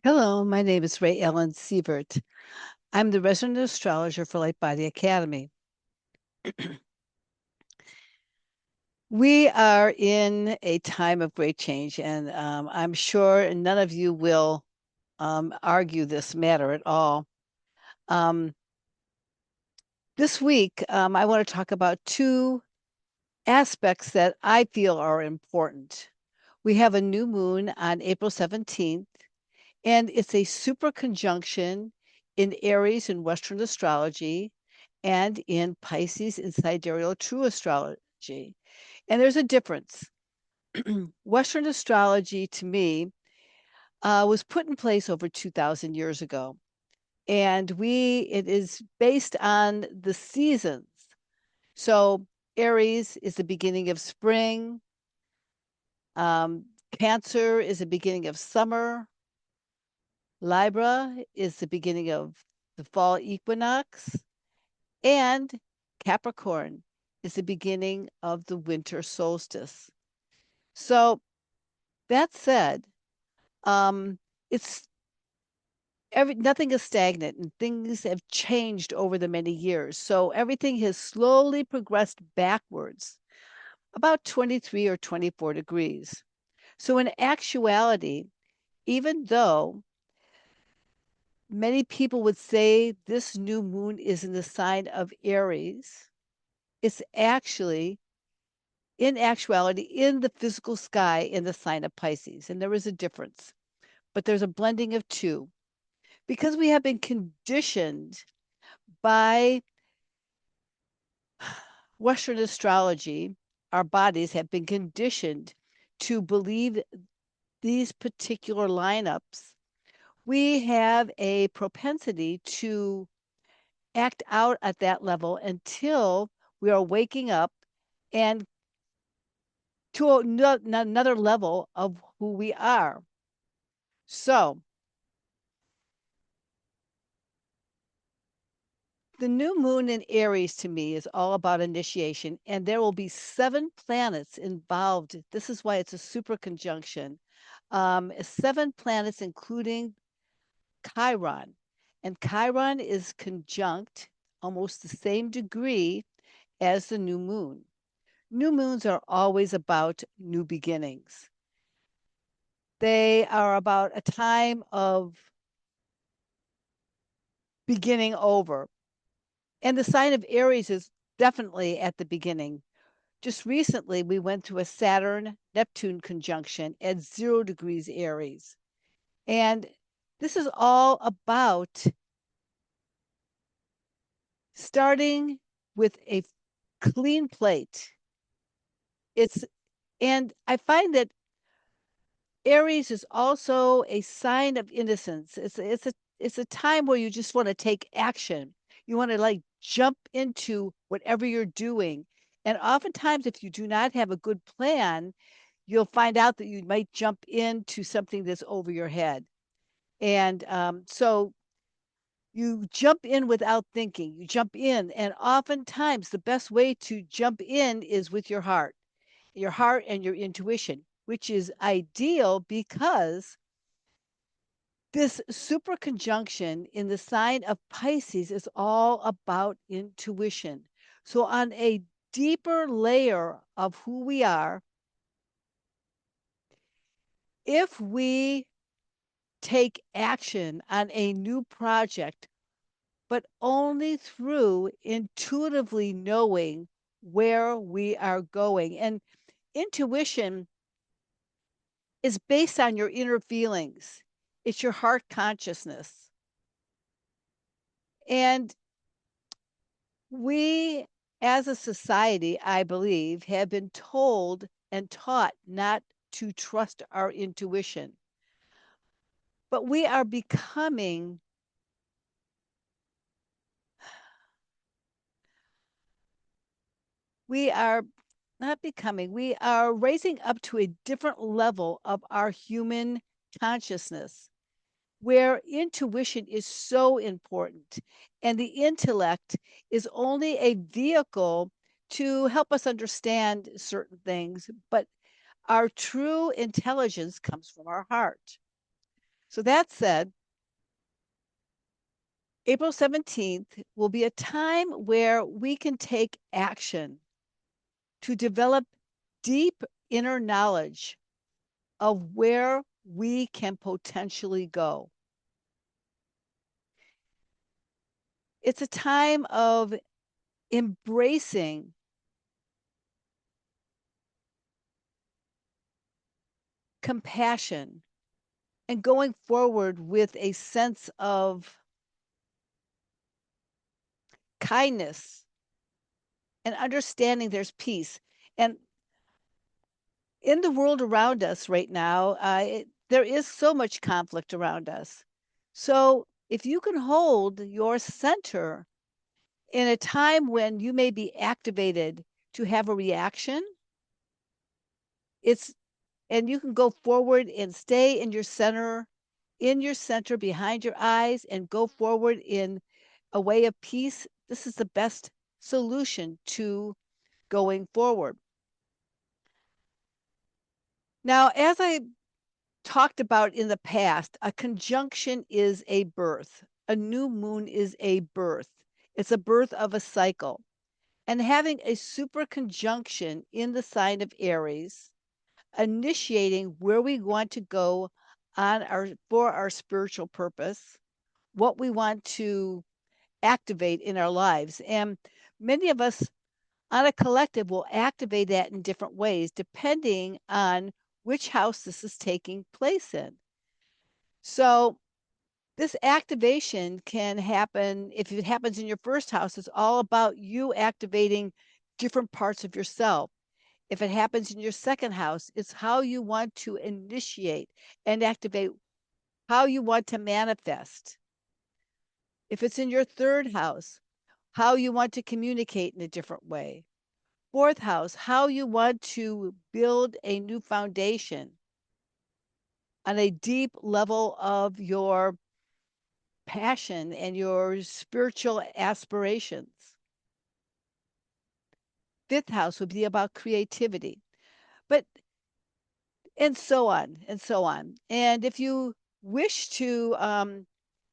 Hello, my name is Rae Ellen Sievert. I'm the resident astrologer for Light Body Academy. We are in a time of great change, and I'm sure none of you will argue this matter at all. Um, this week, I want to talk about two aspects that I feel are important. We have a new moon on April 17th, and it's a super conjunction in Aries in Western astrology and in Pisces in sidereal true astrology. And there's a difference. Western astrology, to me, was put in place over 2,000 years ago. And it is based on the seasons. So Aries is the beginning of spring. Um, Cancer is the beginning of summer. Libra is the beginning of the fall equinox, and Capricorn is the beginning of the winter solstice. So that said, um, it's nothing is stagnant and things have changed over the many years. So everything has slowly progressed backwards about 23 or 24 degrees. So in actuality, even though many people would say this new moon is in the sign of Aries, it's actually, in actuality, in the physical sky in the sign of Pisces. And there is a difference, but there's a blending of two. Because we have been conditioned by Western astrology, our bodies have been conditioned to believe these particular lineups. We have a propensity to act out at that level until we are waking up and to another level of who we are. So, the new moon in Aries to me is all about initiation, and there will be 7 planets involved. This is why it's a super conjunction. 7 planets, including Chiron. And Chiron is conjunct almost the same degree as the new moon. New moons are always about new beginnings. They are about a time of beginning over. And the sign of Aries is definitely at the beginning. Just recently, we went through a Saturn Neptune conjunction at 0 degrees Aries. And this is all about starting with a clean plate. It's, and I find that Aries is also a sign of innocence. It's a time where you just want to take action. You want to like jump into whatever you're doing. And oftentimes, if you do not have a good plan, you'll find out that you might jump into something that's over your head. And so you jump in without thinking. You jump in, and oftentimes the best way to jump in is with your heart and your intuition, which is ideal because this super conjunction in the sign of Pisces is all about intuition. So, on a deeper layer of who we are, if we take action on a new project, but only through intuitively knowing where we are going. And intuition is based on your inner feelings, it's your heart consciousness. And we, as a society, I believe, have been told and taught not to trust our intuition. But we are not becoming, we are raising up to a different level of our human consciousness where intuition is so important and the intellect is only a vehicle to help us understand certain things, but our true intelligence comes from our heart. So that said, April 17th will be a time where we can take action to develop deep inner knowledge of where we can potentially go. It's a time of embracing compassion and going forward with a sense of kindness and understanding there's peace. And in the world around us right now, there is so much conflict around us. So if you can hold your center in a time when you may be activated to have a reaction, it's and you can go forward and stay in your center behind your eyes and go forward in a way of peace. This is the best solution to going forward. Now, as I talked about in the past, a conjunction is a birth. A new moon is a birth. It's a birth of a cycle. And having a super conjunction in the sign of Aries, initiating where we want to go on our for our spiritual purpose, what we want to activate in our lives. And many of us on a collective will activate that in different ways depending on which house this is taking place in. So this activation can happen if it happens in your first house. It's all about you activating different parts of yourself. If it happens in your second house, it's how you want to initiate and activate, how you want to manifest. If it's in your third house, how you want to communicate in a different way. Fourth house, how you want to build a new foundation on a deep level of your passion and your spiritual aspirations. Fifth house would be about creativity, but and so on and so on. And if you wish to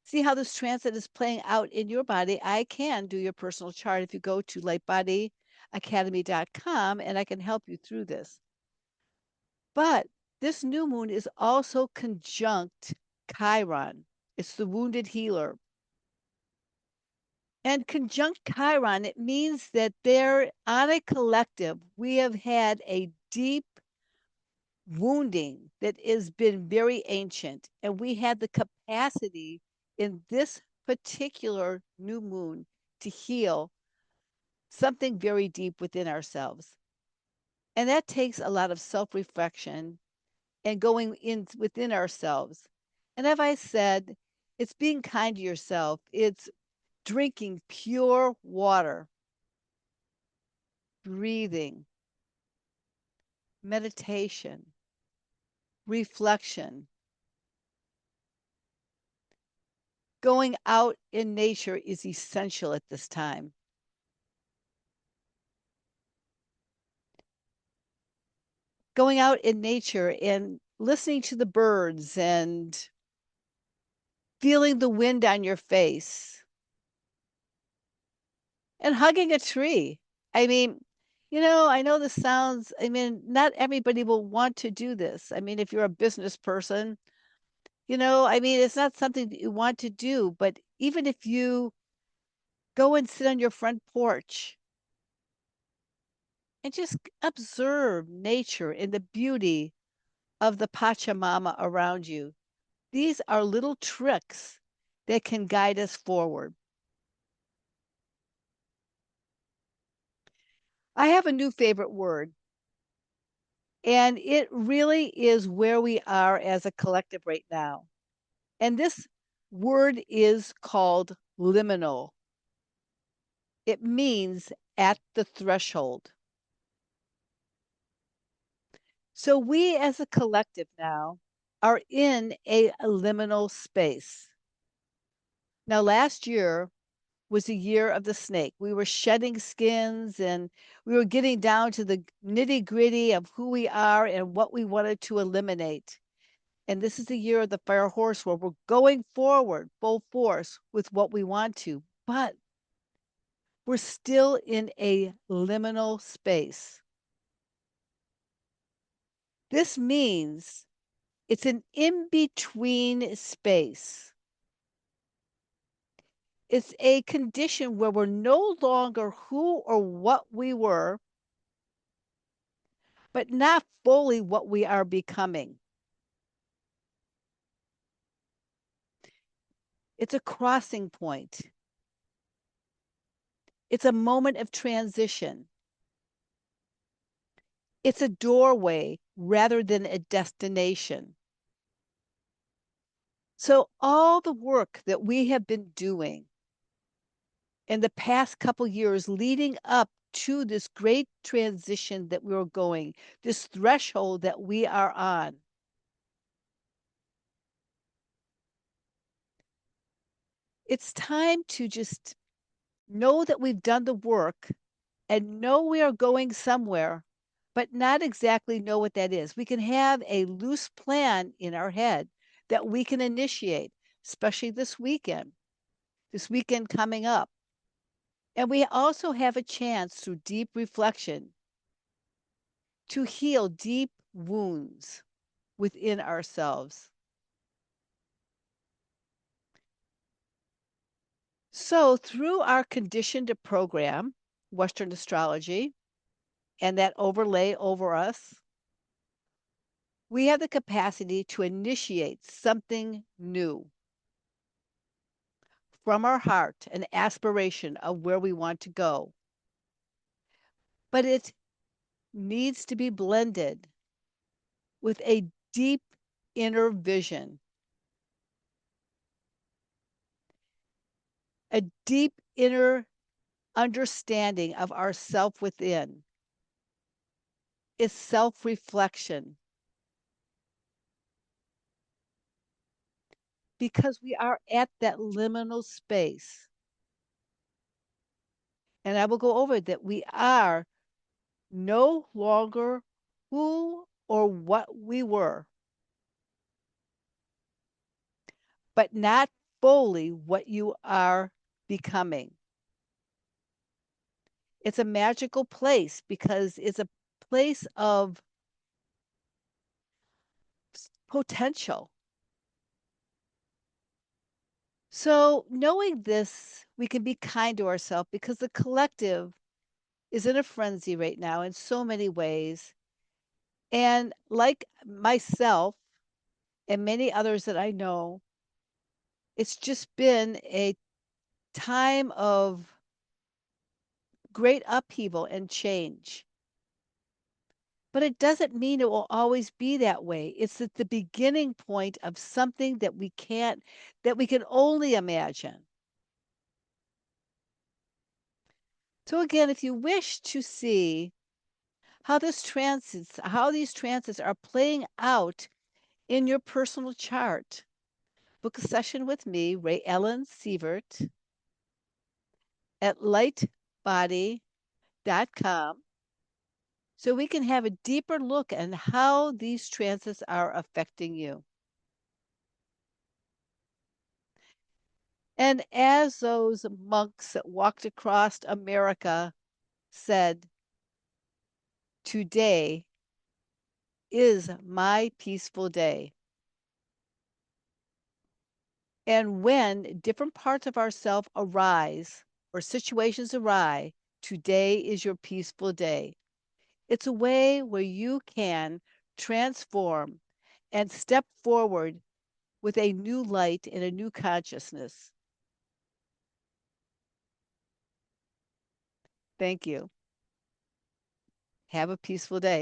see how this transit is playing out in your body, I can do your personal chart if you go to lightbodyacademy.com and I can help you through this. But this new moon is also conjunct Chiron. It's the wounded healer. And conjunct Chiron, it means that they're on a collective. We have had a deep wounding that has been very ancient, and we had the capacity in this particular new moon to heal something very deep within ourselves. And that takes a lot of self reflection and going in within ourselves. And as I said, it's being kind to yourself, it's drinking pure water, breathing, meditation, reflection. Going out in nature is essential at this time. Going out in nature and listening to the birds and feeling the wind on your face and hugging a tree. I mean, I know this sounds, I mean, not everybody will want to do this. I mean, if you're a business person, I mean, it's not something that you want to do, but even if you go and sit on your front porch and just observe nature and the beauty of the Pachamama around you, these are little tricks that can guide us forward. I have a new favorite word, and it really is where we are as a collective right now. And this word is called liminal. It means at the threshold. So we as a collective now are in a liminal space. Now, last year was the year of the snake. We were shedding skins and we were getting down to the nitty gritty of who we are and what we wanted to eliminate. And this is the year of the fire horse where we're going forward full force with what we want to, but we're still in a liminal space. This means it's an in between space. It's a condition where we're no longer who or what we were, but not fully what we are becoming. It's a crossing point. It's a moment of transition. It's a doorway rather than a destination. So, all the work that we have been doing in the past couple years leading up to this great transition that we're going, this threshold that we are on, it's time to just know that we've done the work and know we are going somewhere, but not exactly know what that is. We can have a loose plan in our head that we can initiate, especially this weekend coming up. And we also have a chance through deep reflection to heal deep wounds within ourselves. So, through our conditioned program, Western astrology, and that overlay over us, we have the capacity to initiate something new from our heart, an aspiration of where we want to go. But it needs to be blended with a deep inner vision, a deep inner understanding of ourself within. It's self reflection because we are at that liminal space. And I will go over that we are no longer who or what we were, but not fully what you are becoming. It's a magical place because it's a place of potential. So, knowing this, we can be kind to ourselves because the collective is in a frenzy right now in so many ways. And like myself and many others that I know, it's just been a time of great upheaval and change. But it doesn't mean it will always be that way. It's at the beginning point of something that we can't, that we can only imagine. So again, if you wish to see how these transits are playing out in your personal chart, book a session with me, Rae Ellen Sievert, at lightbody.com so we can have a deeper look at how these transits are affecting you. And as those monks that walked across America said, today is my peaceful day. And when different parts of ourself arise or situations arise, today is your peaceful day. It's a way where you can transform and step forward with a new light and a new consciousness. Thank you. Have a peaceful day.